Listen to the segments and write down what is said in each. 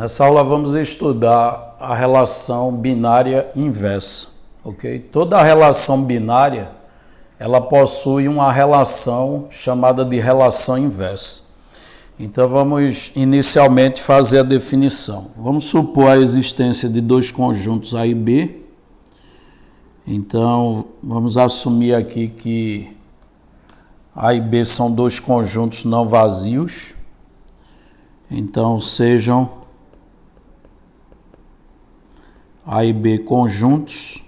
Nessa aula vamos estudar a relação binária inversa, ok? Toda relação binária, ela possui uma relação chamada de relação inversa. Então vamos inicialmente fazer a definição. Vamos supor a existência de dois conjuntos A e B. Então vamos assumir aqui que A e B são dois conjuntos não vazios. Então sejam A e B conjuntos.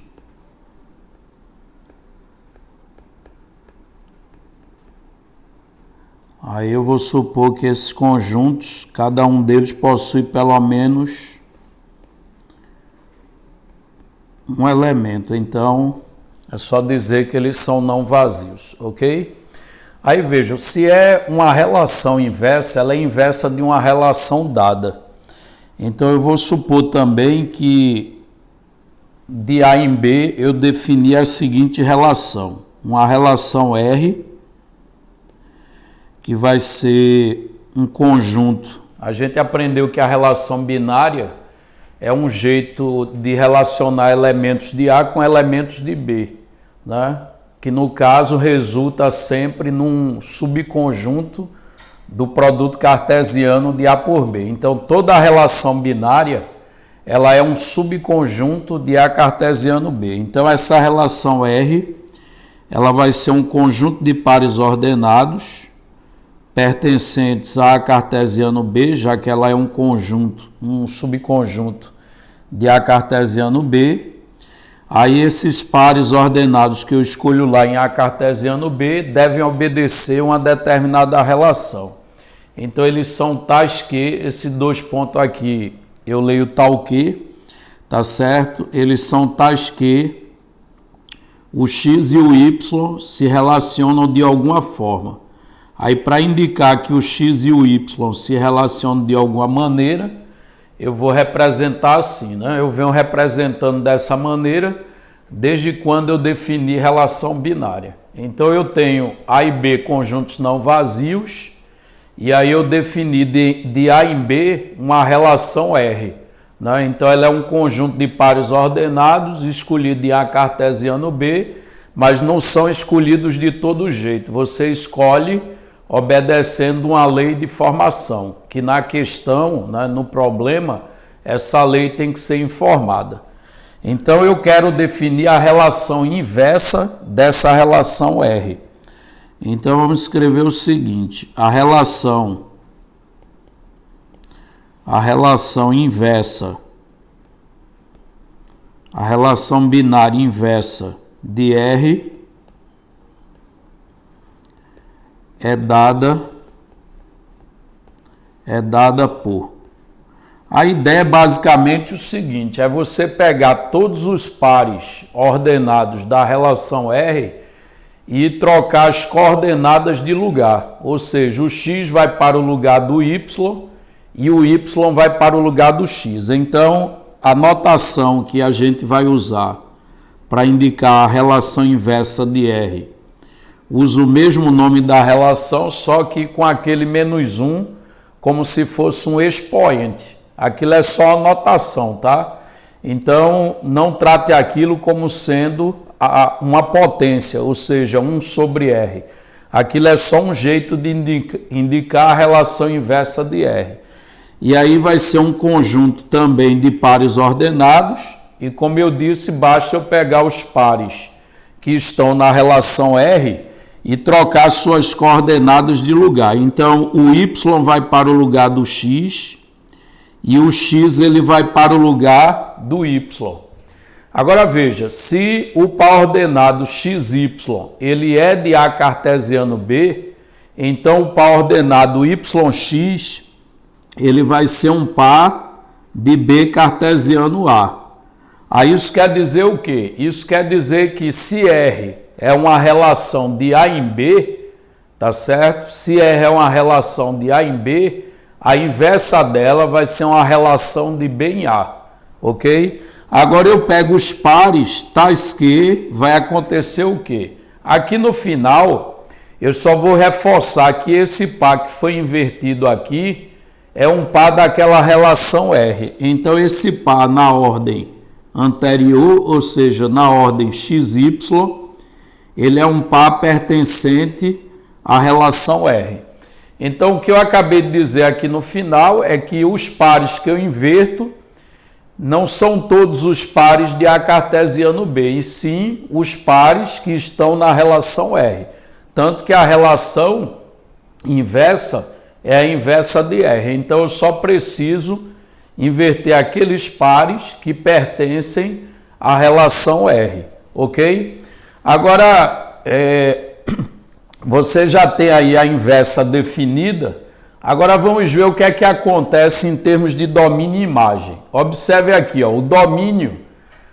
Aí eu vou supor que esses conjuntos, cada um deles possui pelo menos um elemento. Então, é só dizer que eles são não vazios, ok? Aí vejam, se é uma relação inversa, ela é inversa de uma relação dada. Então, eu vou supor também que de A em B eu defini a seguinte relação. Uma relação R, que vai ser um conjunto. A gente aprendeu que a relação binária é um jeito de relacionar elementos de A com elementos de B, né? Que no caso resulta sempre num subconjunto do produto cartesiano de A por B. Então toda a relação binária ela é um subconjunto de A cartesiano B. Então essa relação R ela vai ser um conjunto de pares ordenados pertencentes a cartesiano B, já que ela é um conjunto, um subconjunto de A cartesiano B. Aí esses pares ordenados que eu escolho lá em A cartesiano B devem obedecer uma determinada relação. Então eles são tais que, esses dois pontos aqui, eu leio tal que, tá certo? Eles são tais que o x e o y se relacionam de alguma forma. Aí, para indicar que o x e o y se relacionam de alguma maneira, eu vou representar assim, né? Eu venho representando dessa maneira desde quando eu defini relação binária. Então, eu tenho A e B conjuntos não vazios, e aí eu defini de A em B uma relação R, né? Então, ela é um conjunto de pares ordenados, escolhido de A cartesiano B, mas não são escolhidos de todo jeito. Você escolhe obedecendo uma lei de formação, que na questão, né, no problema, essa lei tem que ser informada. Então, eu quero definir a relação inversa dessa relação R. Então, vamos escrever o seguinte, a relação inversa, a relação binária inversa de R é dada por. A ideia é basicamente o seguinte, é você pegar todos os pares ordenados da relação R e trocar as coordenadas de lugar. Ou seja, o x vai para o lugar do y e o y vai para o lugar do x. Então, a notação que a gente vai usar para indicar a relação inversa de R usa o mesmo nome da relação, só que com aquele menos 1, como se fosse um expoente. Aquilo é só a notação, tá? Então, não trate aquilo como sendo uma potência, ou seja, 1 sobre R. Aquilo é só um jeito de indicar a relação inversa de R. E aí vai ser um conjunto também de pares ordenados, e como eu disse, basta eu pegar os pares que estão na relação R e trocar suas coordenadas de lugar. Então, o y vai para o lugar do x e o x ele vai para o lugar do y. Agora veja, se o par ordenado xy ele é de A cartesiano B, então o par ordenado yx ele vai ser um par de B cartesiano A. Aí isso quer dizer o quê? Isso quer dizer que se R é uma relação de A em B, tá certo? Se R é uma relação de A em B, a inversa dela vai ser uma relação de B em A, ok? Agora eu pego os pares tais que vai acontecer o quê? Aqui no final, eu só vou reforçar que esse par que foi invertido aqui, é um par daquela relação R. Então, esse par na ordem anterior, ou seja, na ordem XY, ele é um par pertencente à relação R. Então, o que eu acabei de dizer aqui no final é que os pares que eu inverto não são todos os pares de A cartesiano B, e sim os pares que estão na relação R. Tanto que a relação inversa é a inversa de R. Então, eu só preciso inverter aqueles pares que pertencem à relação R, ok? Agora, você já tem aí a inversa definida. Agora vamos ver o que é que acontece em termos de domínio e imagem. Observe aqui, ó, o domínio,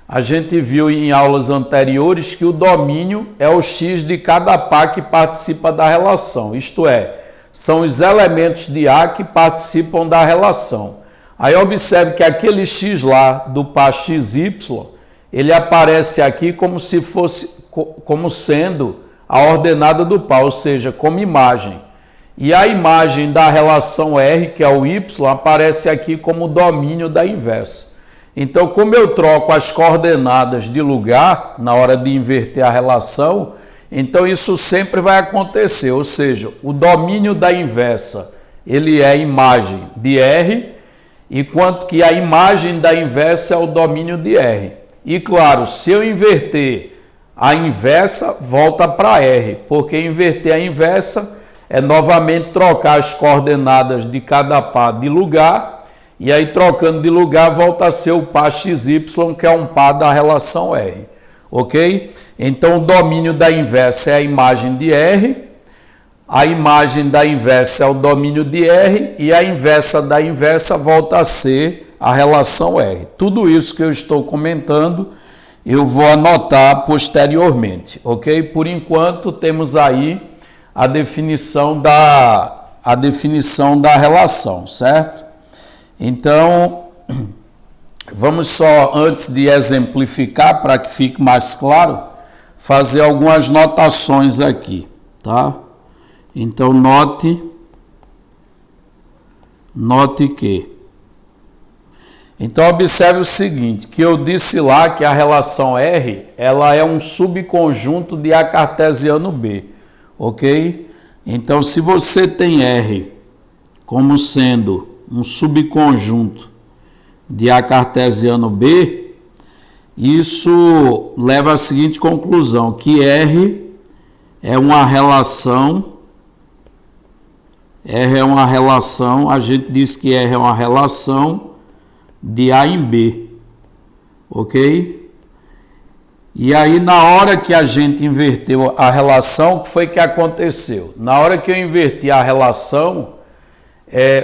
a gente viu em aulas anteriores que o domínio é o X de cada par que participa da relação, isto é, são os elementos de A que participam da relação. Aí observe que aquele X lá do par XY, ele aparece aqui como se fosse, como sendo a ordenada do par, ou seja, como imagem. E a imagem da relação R, que é o Y, aparece aqui como domínio da inversa. Então, como eu troco as coordenadas de lugar na hora de inverter a relação, então isso sempre vai acontecer, ou seja, o domínio da inversa, ele é a imagem de R, enquanto que a imagem da inversa é o domínio de R. E claro, se eu inverter a inversa, volta para R, porque inverter a inversa é novamente trocar as coordenadas de cada par de lugar, e aí trocando de lugar volta a ser o par XY, que é um par da relação R, ok? Então o domínio da inversa é a imagem de R, a imagem da inversa é o domínio de R, e a inversa da inversa volta a ser a relação R. Tudo isso que eu estou comentando, eu vou anotar posteriormente, ok? Por enquanto temos aí a definição da relação, certo? Então, vamos só, antes de exemplificar, para que fique mais claro, fazer algumas notações aqui, tá? Então, note que. Então, observe o seguinte, que eu disse lá que a relação R, ela é um subconjunto de A cartesiano B. Ok? Então, se você tem R como sendo um subconjunto de A cartesiano B, isso leva à seguinte conclusão, que R é uma relação, a gente diz que R é uma relação de A em B, ok? E aí, na hora que a gente inverteu a relação, o que foi que aconteceu? Na hora que eu inverti a relação,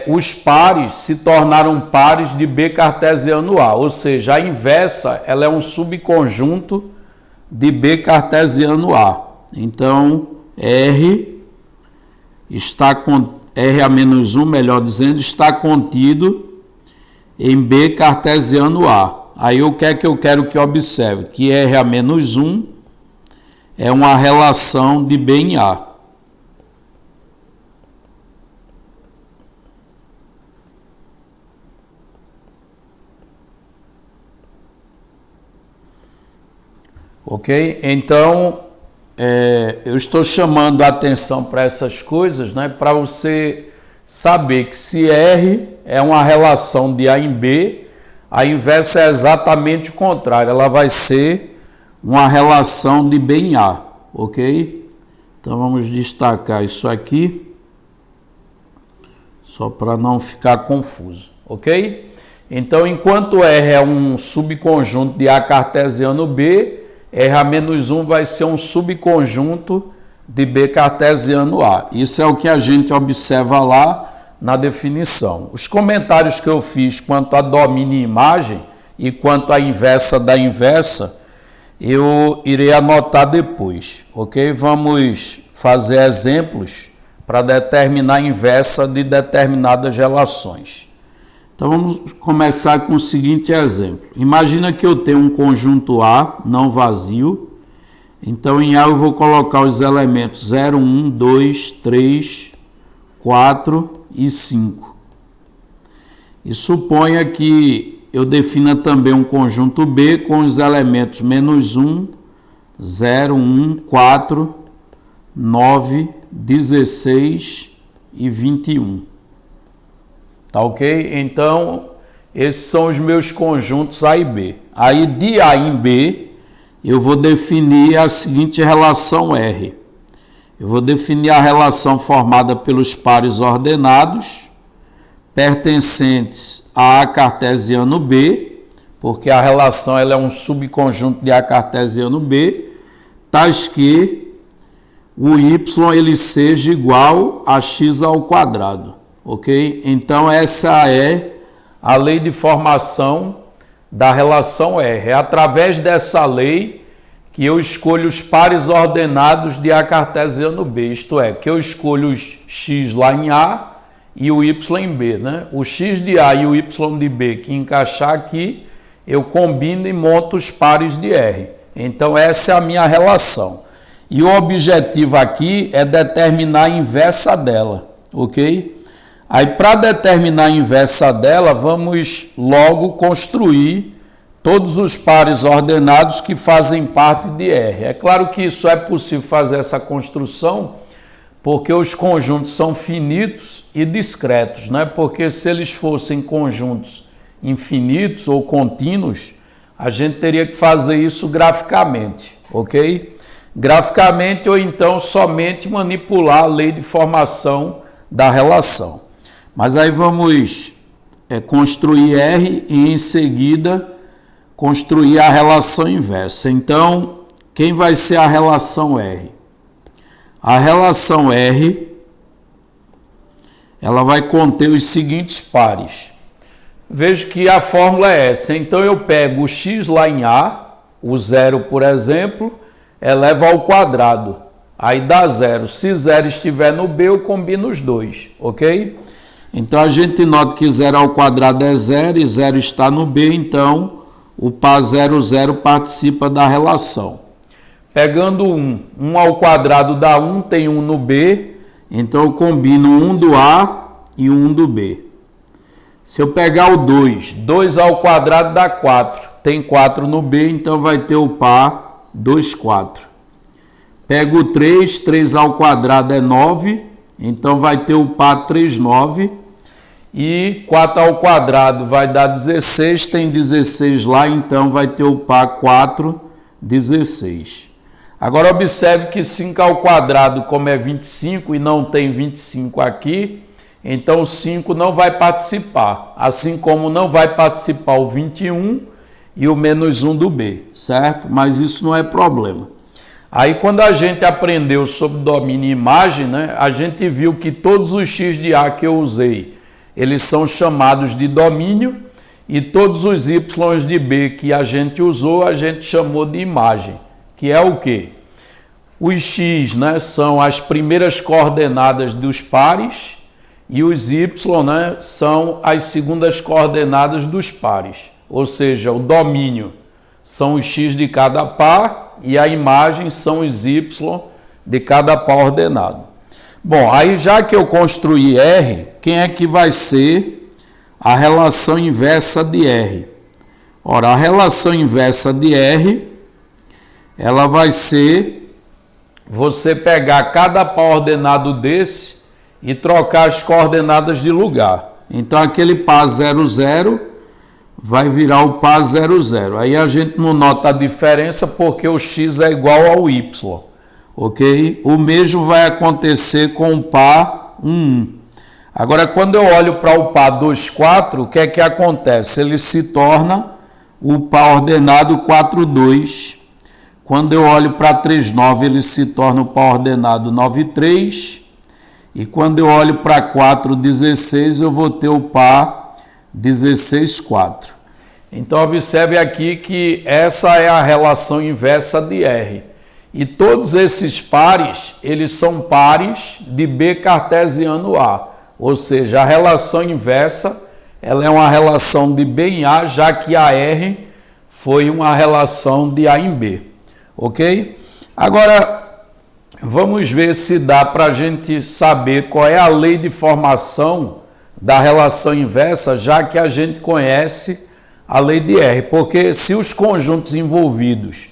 os pares se tornaram pares de B cartesiano A, ou seja, a inversa ela é um subconjunto de B cartesiano A. Então, R a menos 1, melhor dizendo, está contido em B cartesiano A. Aí o que é que eu quero que observe? Que R a menos 1 é uma relação de B em A. Ok? Então, eu estou chamando a atenção para essas coisas, né? Para você saber que se R é uma relação de A em B, a inversa é exatamente o contrário, ela vai ser uma relação de B em A, ok? Então vamos destacar isso aqui, só para não ficar confuso, ok? Então, enquanto R é um subconjunto de A cartesiano B, R a menos 1 vai ser um subconjunto de B cartesiano A. Isso é o que a gente observa lá na definição. Os comentários que eu fiz quanto a domínio e imagem e quanto à inversa da inversa, eu irei anotar depois, ok? Vamos fazer exemplos para determinar a inversa de determinadas relações. Então, vamos começar com o seguinte exemplo. Imagina que eu tenho um conjunto A não vazio. Então, em A eu vou colocar os elementos 0, 1, 2, 3, 4 e 5. e suponha que eu defina também um conjunto B com os elementos -1, 0, 1, 4, 9, 16 e 21. Tá ok? Então, esses são os meus conjuntos A e B. Aí, de A em B, eu vou definir a seguinte relação R. Eu vou definir a relação formada pelos pares ordenados, pertencentes a A cartesiano B, porque a relação ela é um subconjunto de A cartesiano B, tais que o y ele seja igual a x ao quadrado, ok? Então essa é a lei de formação da relação R. É através dessa lei que eu escolho os pares ordenados de A cartesiano B, isto é, que eu escolho os x lá em A e o y em B, né? O x de A e o y de B que encaixar aqui, eu combino e monto os pares de R. Então essa é a minha relação. E o objetivo aqui é determinar a inversa dela, ok? Aí para determinar a inversa dela, vamos logo construir todos os pares ordenados que fazem parte de R. É claro que isso é possível fazer essa construção porque os conjuntos são finitos e discretos, né? Porque se eles fossem conjuntos infinitos ou contínuos, a gente teria que fazer isso graficamente, ok? Graficamente ou então somente manipular a lei de formação da relação. Mas aí vamos construir R e em seguida construir a relação inversa. Então, quem vai ser a relação R? A relação R, ela vai conter os seguintes pares. Vejo que a fórmula é essa. Então, eu pego o x lá em A, o 0, por exemplo, elevo ao quadrado. Aí dá 0. Se 0 estiver no B, eu combino os dois, ok? Então, a gente nota que 0 ao quadrado é 0 e 0 está no B, então o par 0, 0 participa da relação. Pegando 1, 1 ao quadrado dá 1, tem 1 no B, então eu combino 1 do A e 1 do B. Se eu pegar o 2, 2 ao quadrado dá 4, tem 4 no B, então vai ter o par 2, 4. Pego o 3, 3 ao quadrado é 9, então vai ter o par 3, 9. E 4 ao quadrado vai dar 16, tem 16 lá, então vai ter o par 4, 16. Agora observe que 5 ao quadrado, como é 25 e não tem 25 aqui, então o 5 não vai participar, assim como não vai participar o 21 e o -1 do B, certo? Mas isso não é problema. Aí quando a gente aprendeu sobre domínio e imagem, né, a gente viu que todos os x de A que eu usei, eles são chamados de domínio e todos os y de B que a gente usou, a gente chamou de imagem, que é o quê? Os x, né, são as primeiras coordenadas dos pares e os y, né, são as segundas coordenadas dos pares. Ou seja, o domínio são os x de cada par e a imagem são os y de cada par ordenado. Bom, aí já que eu construí R, quem é que vai ser a relação inversa de R? Ora, a relação inversa de R, ela vai ser você pegar cada par ordenado desse e trocar as coordenadas de lugar. Então, aquele par 0, 0 vai virar o par 0, 0. Aí a gente não nota a diferença porque o x é igual ao y. Ok? O mesmo vai acontecer com o par 1, 1. Agora, quando eu olho para o par 2, 4, o que é que acontece? Ele se torna o par ordenado 4, 2. Quando eu olho para 3, 9, ele se torna o par ordenado 9, 3. E quando eu olho para 4, 16, eu vou ter o par 16, 4. Então, observe aqui que essa é a relação inversa de R. E todos esses pares, eles são pares de B cartesiano A. Ou seja, a relação inversa, ela é uma relação de B em A, já que a R foi uma relação de A em B. Ok? Agora, vamos ver se dá para a gente saber qual é a lei de formação da relação inversa, já que a gente conhece a lei de R. Porque se os conjuntos envolvidos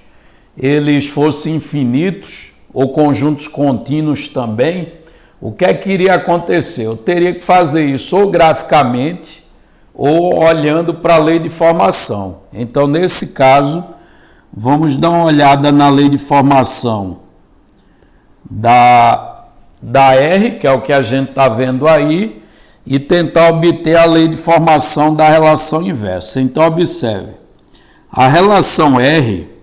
eles fossem infinitos, ou conjuntos contínuos também, o que é que iria acontecer? Eu teria que fazer isso ou graficamente, ou olhando para a lei de formação. Então, nesse caso, vamos dar uma olhada na lei de formação da R, que é o que a gente está vendo aí, e tentar obter a lei de formação da relação inversa. Então, observe, a relação R,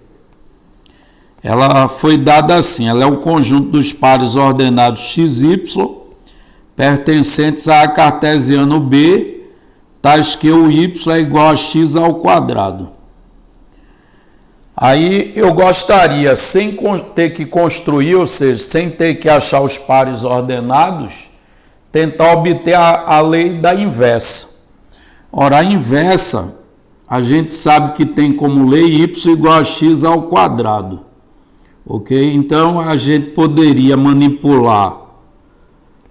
ela foi dada assim, ela é o conjunto dos pares ordenados x, y, pertencentes a cartesiano B, tais que o y é igual a x ao quadrado. Aí eu gostaria, sem ter que construir, ou seja, sem ter que achar os pares ordenados, tentar obter a lei da inversa. Ora, a inversa, a gente sabe que tem como lei y igual a x ao quadrado. Ok? Então, a gente poderia manipular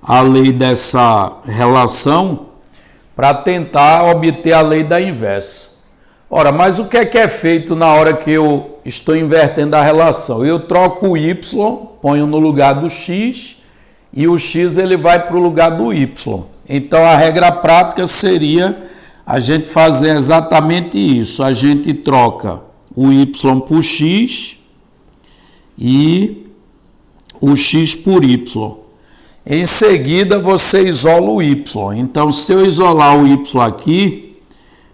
a lei dessa relação para tentar obter a lei da inversa. Ora, mas o que é feito na hora que eu estou invertendo a relação? Eu troco o y, ponho no lugar do x, e o x ele vai para o lugar do y. Então, a regra prática seria a gente fazer exatamente isso. A gente troca o y por x e o x por y. Em seguida, você isola o y. Então, se eu isolar o y aqui,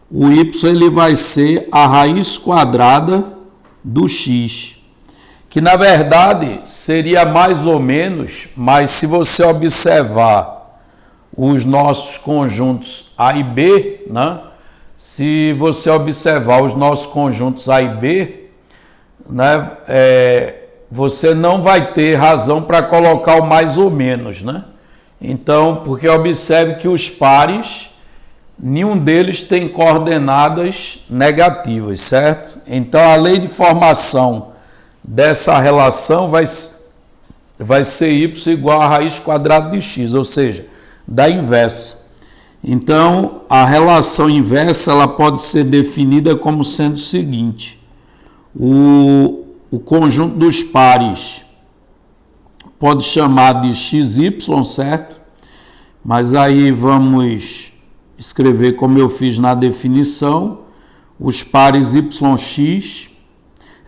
o y ele vai ser a raiz quadrada do x, que na verdade seria mais ou menos, mas se você observar os nossos conjuntos A e B, né? Se você observar os nossos conjuntos A e B, né? Você não vai ter razão para colocar o mais ou menos, né? Então, porque observe que os pares, nenhum deles tem coordenadas negativas, certo? Então, a lei de formação dessa relação vai ser y igual a raiz quadrada de x, ou seja, da inversa. Então, a relação inversa ela pode ser definida como sendo o seguinte: o conjunto dos pares pode chamar de xy, certo? Mas aí vamos escrever como eu fiz na definição, os pares yx.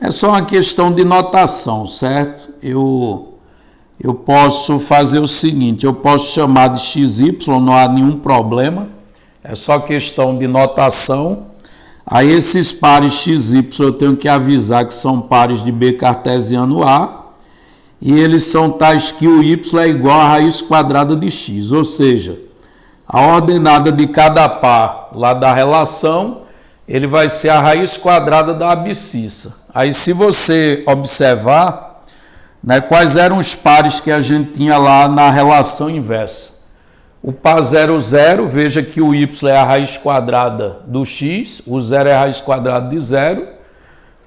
É só uma questão de notação, certo? Eu posso fazer o seguinte, eu posso chamar de xy, não há nenhum problema, é só questão de notação. Aí esses pares xy eu tenho que avisar que são pares de B cartesiano A, e eles são tais que o y é igual a raiz quadrada de x, ou seja, a ordenada de cada par lá da relação, ele vai ser a raiz quadrada da abscissa. Aí se você observar, né, quais eram os pares que a gente tinha lá na relação inversa. O par 0, 0, veja que o y é a raiz quadrada do x, o 0 é a raiz quadrada de 0,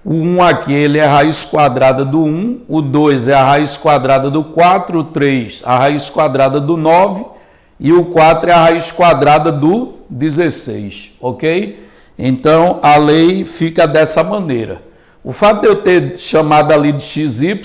o 1 aqui ele é a raiz quadrada do 1, o 2 é a raiz quadrada do 4, o 3 a raiz quadrada do 9 e o 4 é a raiz quadrada do 16, ok? Então, a lei fica dessa maneira. O fato de eu ter chamado ali de xy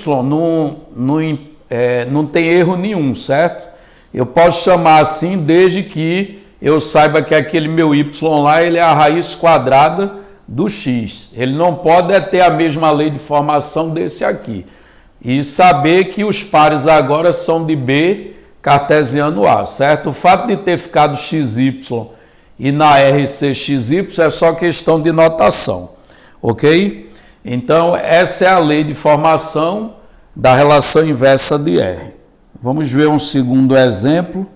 não tem erro nenhum, certo? Eu posso chamar assim desde que eu saiba que aquele meu y lá ele é a raiz quadrada do x. Ele não pode ter a mesma lei de formação desse aqui. E saber que os pares agora são de B cartesiano A, certo? O fato de ter ficado xy e na R ser xy é só questão de notação, ok? Então, essa é a lei de formação da relação inversa de R. Vamos ver um segundo exemplo.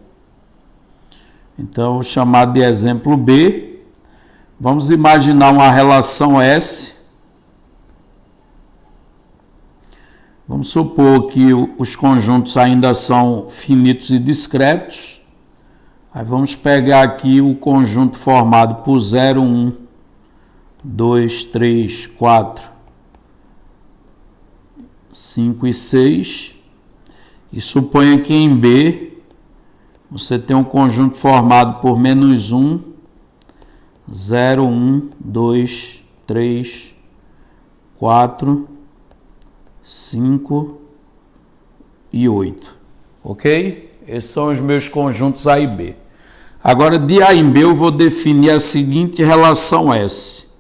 Então, vou chamar de exemplo B. Vamos imaginar uma relação S. Vamos supor que os conjuntos ainda são finitos e discretos. Aí vamos pegar aqui o conjunto formado por 0, 1, 2, 3, 4, 5 e 6. E suponha que em B você tem um conjunto formado por menos 1, 0, 1, 2, 3, 4, 5 e 8. Ok? Esses são os meus conjuntos A e B. Agora, de A em B, eu vou definir a seguinte relação S.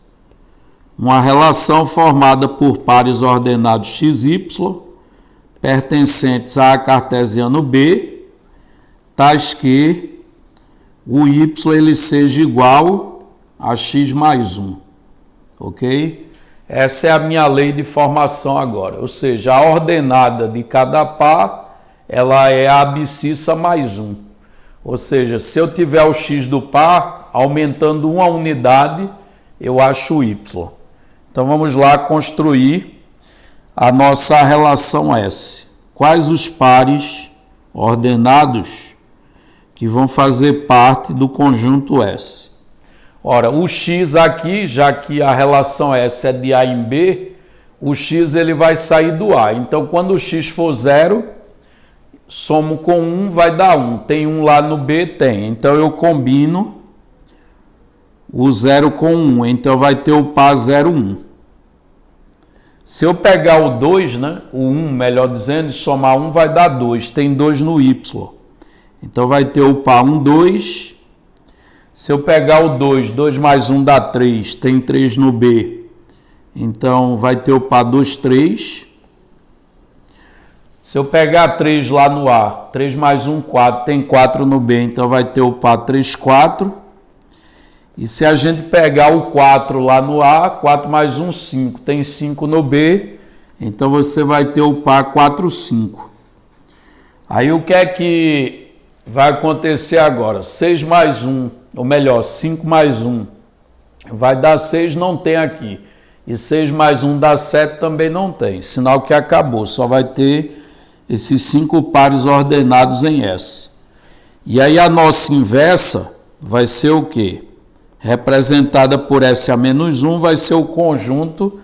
Uma relação formada por pares ordenados x, y, pertencentes a cartesiano B, tais que o y ele seja igual a x mais 1. Ok? Essa é a minha lei de formação agora. Ou seja, a ordenada de cada par, ela é a abscissa mais 1. Ou seja, se eu tiver o x do par, aumentando uma unidade, eu acho o y. Então vamos lá construir a nossa relação S. Quais os pares ordenados que vão fazer parte do conjunto S? Ora, o x aqui, já que a relação S é de A em B, o x ele vai sair do A. Então, quando o x for 0, somo com 1, vai dar 1. Tem 1 lá no B? Tem. Então, eu combino o 0 com 1. Então, vai ter o par 0, 1. Se eu pegar o 2, né, o 1, melhor dizendo, e somar 1, vai dar 2. Tem 2 no Y. Então, vai ter o par 1, 2. Se eu pegar o 2, 2 mais 1 dá 3. Tem 3 no B. Então, vai ter o par 2, 3. Se eu pegar 3 lá no A, 3 mais 1, 4. Tem 4 no B. Então, vai ter o par 3, 4. E se a gente pegar o 4 lá no A, 4 mais 1, 5. Tem 5 no B. Então, você vai ter o par 4, 5. Aí, o que é que vai acontecer agora? 6 mais 1, ou melhor, 5 mais 1 vai dar 6, não tem aqui. E 6 mais 1 dá 7, também não tem. Sinal que acabou, só vai ter esses 5 pares ordenados em S. E aí a nossa inversa vai ser o quê? Representada por S a menos 1, vai ser o conjunto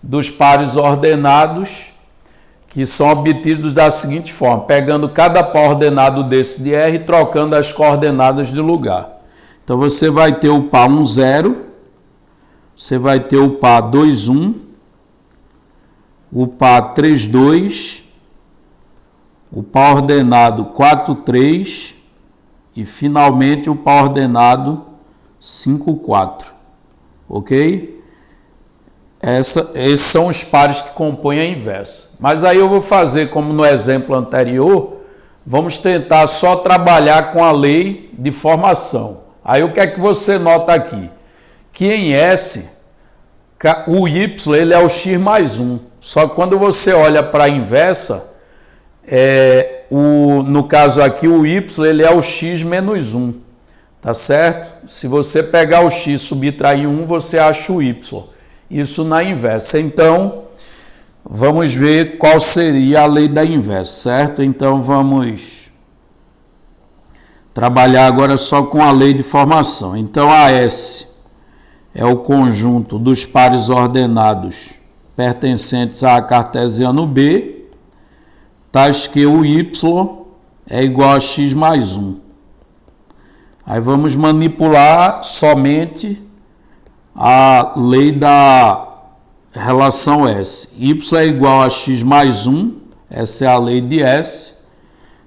dos pares ordenados que são obtidos da seguinte forma, pegando cada par ordenado desse de R e trocando as coordenadas de lugar. Então, você vai ter o par 1, 0, você vai ter o par 2, 1, o par 3, 2, o par ordenado 4, 3 e, finalmente, o par ordenado 5, 4. Ok? Esses são os pares que compõem a inversa. Mas aí eu vou fazer como no exemplo anterior, vamos tentar só trabalhar com a lei de formação. Aí o que é que você nota aqui? Que em S, o Y ele é o x mais 1. Só que quando você olha para a inversa, no caso aqui o Y ele é o x menos 1. Tá certo? Se você pegar o x e subtrair 1, você acha o Y. Isso na inversa. Então, vamos ver qual seria a lei da inversa, certo? Então, vamos trabalhar agora só com a lei de formação. Então, a S é o conjunto dos pares ordenados pertencentes a cartesiano B, tais que o Y é igual a x mais 1. Aí, vamos manipular somente a lei da relação S. Y é igual a x mais 1, essa é a lei de S.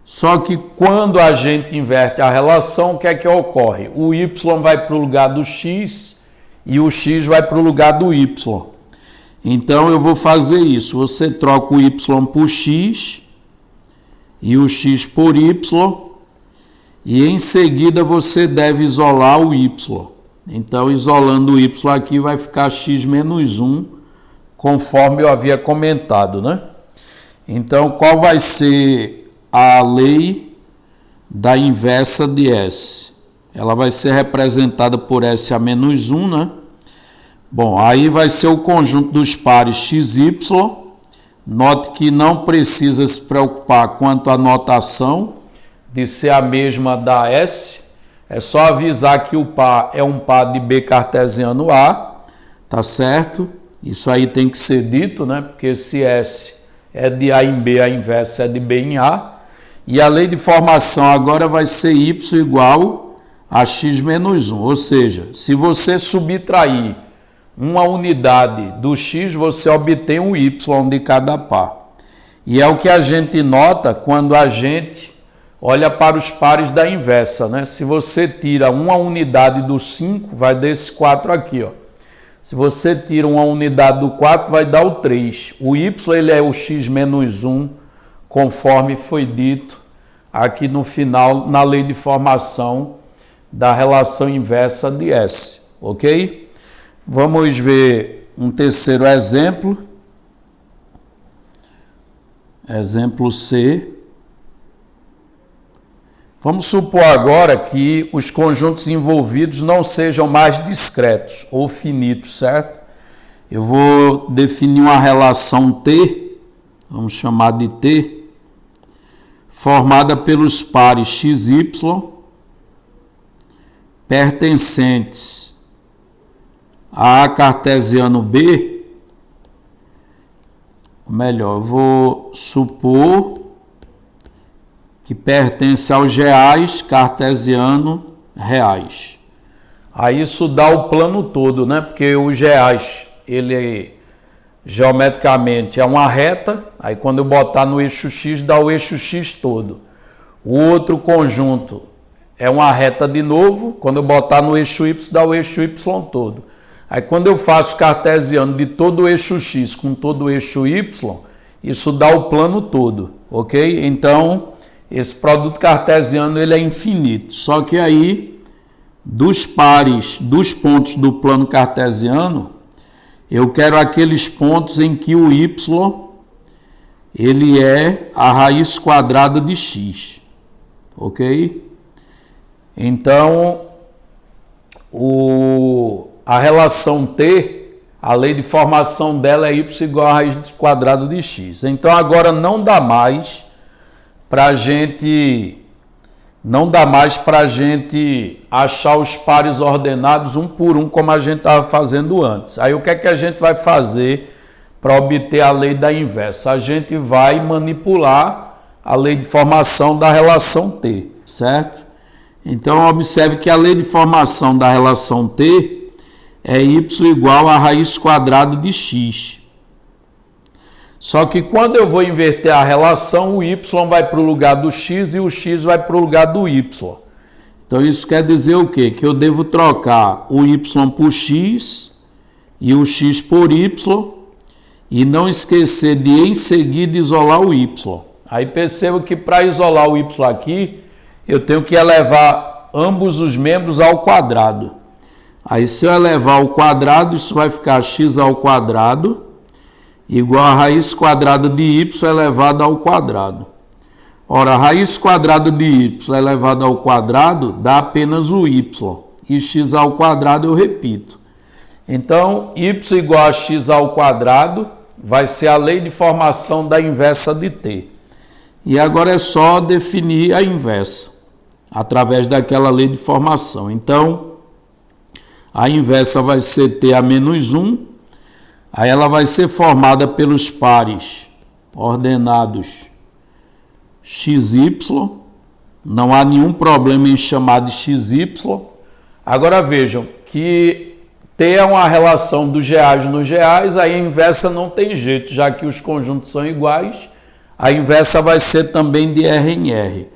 Só que quando a gente inverte a relação, o que é que ocorre? O Y vai para o lugar do x e o x vai para o lugar do Y. Então eu vou fazer isso. Você troca o Y por x e o x por Y e em seguida você deve isolar o Y. Então, isolando o y aqui, vai ficar x menos 1, conforme eu havia comentado, né? Então, qual vai ser a lei da inversa de S? Ela vai ser representada por S a menos 1, né? Bom, aí vai ser o conjunto dos pares x, y. Note que não precisa se preocupar quanto à notação de ser a mesma da S. É só avisar que o par é um par de B cartesiano A, tá certo? Isso aí tem que ser dito, né? Porque se S é de A em B, a inversa é de B em A. E a lei de formação agora vai ser y igual a x menos 1. Ou seja, se você subtrair uma unidade do x, você obtém um y de cada par. E é o que a gente nota quando a gente olha para os pares da inversa, né? Se você tira uma unidade do 5, vai dar esse 4 aqui, ó. Se você tira uma unidade do 4, vai dar o 3. O y ele é o x menos 1, conforme foi dito aqui no final, na lei de formação da relação inversa de S, ok? Vamos ver um terceiro exemplo. Exemplo C. Vamos supor agora que os conjuntos envolvidos não sejam mais discretos ou finitos, certo? Eu vou definir uma relação T, vamos chamar de T, formada pelos pares XY pertencentes a cartesiano B. Ou melhor, eu vou supor que pertence aos reais cartesiano reais. Aí isso dá o plano todo, né? Porque os reais, ele geometricamente é uma reta, aí quando eu botar no eixo X, dá o eixo X todo. O outro conjunto é uma reta de novo, quando eu botar no eixo Y, dá o eixo Y todo. Aí quando eu faço cartesiano de todo o eixo X com todo o eixo Y, isso dá o plano todo, ok? Então, esse produto cartesiano ele é infinito, só que aí, dos pares, dos pontos do plano cartesiano, eu quero aqueles pontos em que o y ele é a raiz quadrada de x, ok? Então, a relação T, a lei de formação dela é y igual a raiz quadrada de x. Então, agora não dá mais para a gente achar os pares ordenados um por um, como a gente estava fazendo antes. Aí o que é que a gente vai fazer para obter a lei da inversa? A gente vai manipular a lei de formação da relação T, certo? Então observe que a lei de formação da relação T é y igual a raiz quadrada de x. Só que quando eu vou inverter a relação, o y vai para o lugar do x e o x vai para o lugar do y. Então isso quer dizer o quê? Que eu devo trocar o y por x e o x por y e não esquecer de em seguida isolar o y. Aí perceba que para isolar o y aqui, eu tenho que elevar ambos os membros ao quadrado. Aí se eu elevar ao quadrado, isso vai ficar x ao quadrado igual a raiz quadrada de y elevado ao quadrado. Ora, a raiz quadrada de y elevado ao quadrado dá apenas o y. E x ao quadrado eu repito. Então, y igual a x ao quadrado vai ser a lei de formação da inversa de t. E agora é só definir a inversa, através daquela lei de formação. Então, a inversa vai ser t a menos 1. Aí ela vai ser formada pelos pares ordenados xy, não há nenhum problema em chamar de xy. Agora vejam que T é uma relação dos reais nos reais, aí a inversa não tem jeito, já que os conjuntos são iguais, a inversa vai ser também de R em R.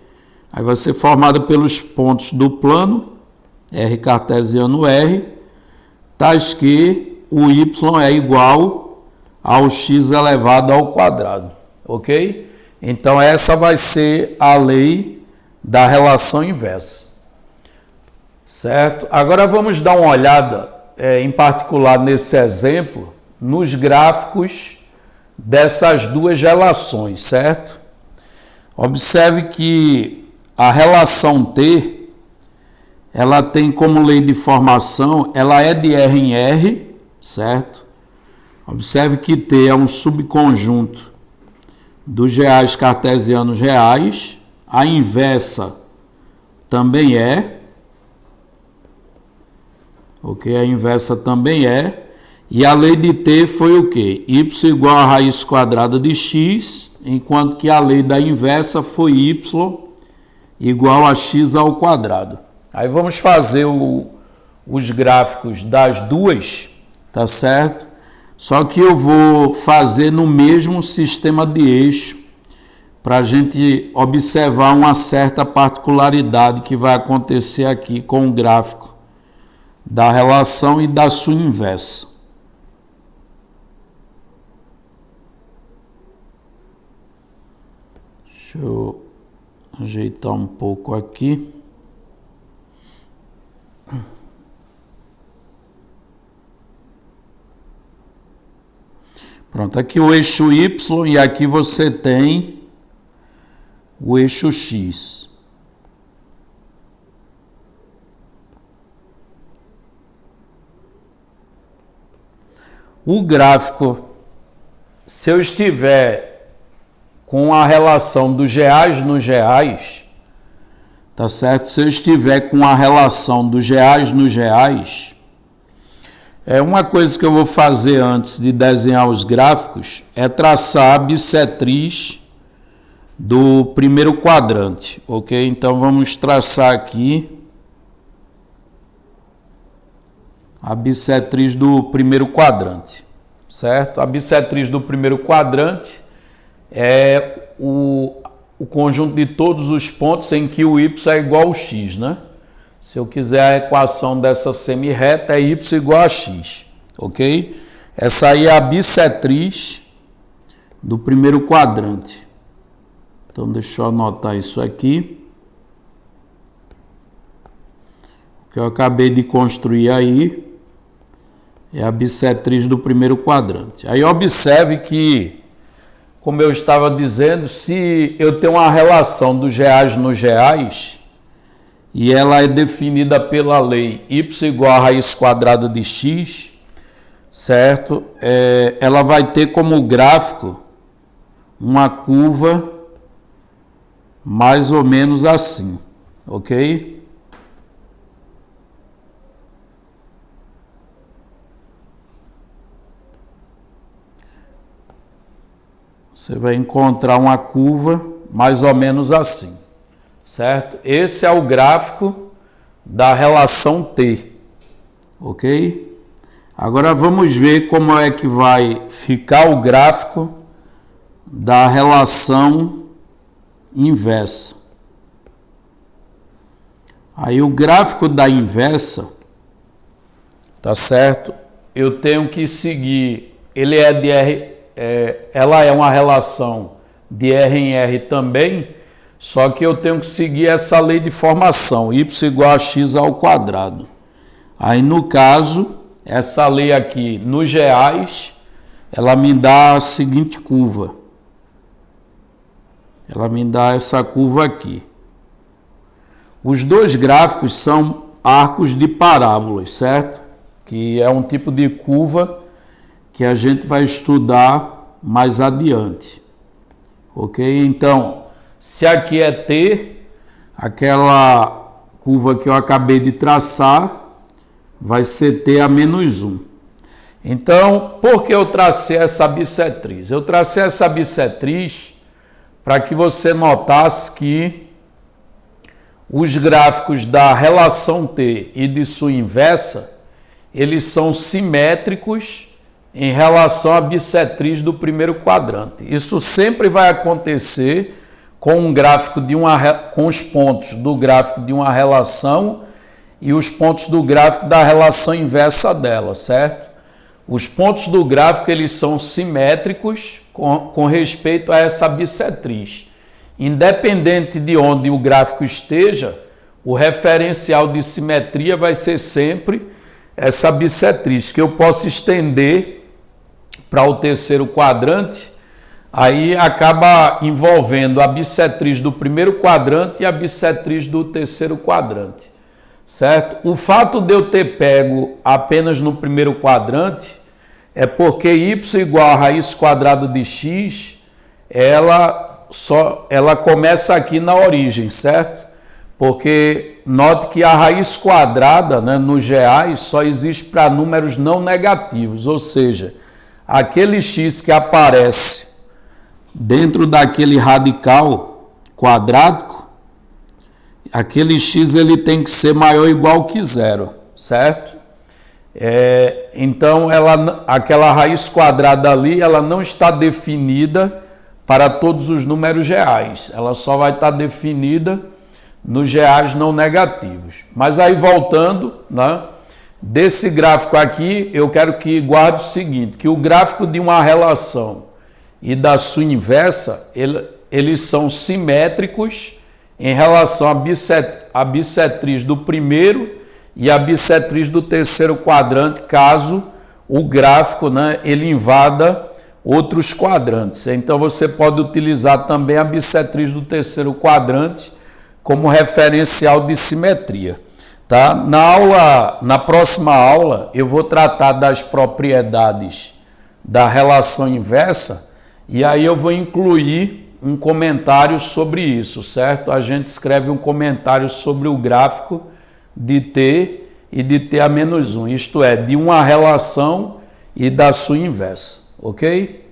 Aí vai ser formada pelos pontos do plano, R cartesiano R, tais que o y é igual ao x elevado ao quadrado, ok? Então essa vai ser a lei da relação inversa, certo? Agora vamos dar uma olhada, em particular nesse exemplo, nos gráficos dessas duas relações, certo? Observe que a relação T, ela tem como lei de formação, ela é de R em R, certo? Observe que T é um subconjunto dos reais cartesianos reais, a inversa também é, ok? A inversa também é, e a lei de T foi o quê? Y igual a raiz quadrada de x enquanto que a lei da inversa foi y igual a x ao quadrado. Aí vamos fazer os gráficos das duas, tá certo? Só que eu vou fazer no mesmo sistema de eixo para a gente observar uma certa particularidade que vai acontecer aqui com o gráfico da relação e da sua inversa. Deixa eu ajeitar um pouco aqui. Pronto, aqui o eixo Y e aqui você tem o eixo X. O gráfico, se eu estiver com a relação dos reais nos reais, tá certo? Se eu estiver com a relação dos reais nos reais, uma coisa que eu vou fazer antes de desenhar os gráficos é traçar a bissetriz do primeiro quadrante, ok? Então vamos traçar aqui a bissetriz do primeiro quadrante, certo? A bissetriz do primeiro quadrante é o conjunto de todos os pontos em que o y é igual ao x, né? Se eu quiser a equação dessa semirreta, é y igual a x, ok? Essa aí é a bissetriz do primeiro quadrante. Então, deixa eu anotar isso aqui. O que eu acabei de construir aí é a bissetriz do primeiro quadrante. Aí observe que, como eu estava dizendo, se eu tenho uma relação dos reais nos reais, e ela é definida pela lei y igual a raiz quadrada de x, certo? Ela vai ter como gráfico uma curva mais ou menos assim, ok? Você vai encontrar uma curva mais ou menos assim. Certo? Esse é o gráfico da relação T, ok? Agora vamos ver como é que vai ficar o gráfico da relação inversa. Aí o gráfico da inversa, tá certo? Eu tenho que seguir, ele é de R, ela é uma relação de R em R também. Só que eu tenho que seguir essa lei de formação, y igual a x ao quadrado. Aí, no caso, essa lei aqui, nos reais, ela me dá a seguinte curva. Ela me dá essa curva aqui. Os dois gráficos são arcos de parábolas, certo? Que é um tipo de curva que a gente vai estudar mais adiante. Ok? Então, se aqui é T, aquela curva que eu acabei de traçar vai ser T a menos 1. Então, por que eu tracei essa bissetriz? Eu tracei essa bissetriz para que você notasse que os gráficos da relação T e de sua inversa, eles são simétricos em relação à bissetriz do primeiro quadrante. Isso sempre vai acontecer com um gráfico com os pontos do gráfico de uma relação e os pontos do gráfico da relação inversa dela, certo? Os pontos do gráfico eles são simétricos com respeito a essa bissetriz. Independente de onde o gráfico esteja, o referencial de simetria vai ser sempre essa bissetriz, que eu posso estender para o terceiro quadrante. Aí acaba envolvendo a bissetriz do primeiro quadrante e a bissetriz do terceiro quadrante, certo? O fato de eu ter pego apenas no primeiro quadrante é porque y igual a raiz quadrada de x, ela começa aqui na origem, certo? Porque note que a raiz quadrada, né, nos reais só existe para números não negativos, ou seja, aquele x que aparece dentro daquele radical quadrático, aquele x ele tem que ser maior ou igual que zero, certo? Então, aquela raiz quadrada ali, ela não está definida para todos os números reais. Ela só vai estar definida nos reais não negativos. Mas aí, voltando, né, desse gráfico aqui, eu quero que guarde o seguinte, que o gráfico de uma relação e da sua inversa, eles são simétricos em relação à bissetriz do primeiro e a bissetriz do terceiro quadrante, caso o gráfico, né, ele invada outros quadrantes. Então, você pode utilizar também a bissetriz do terceiro quadrante como referencial de simetria. Tá? Na próxima aula, eu vou tratar das propriedades da relação inversa e aí eu vou incluir um comentário sobre isso, certo? A gente escreve um comentário sobre o gráfico de t e de t a menos 1, isto é, de uma relação e da sua inversa, ok?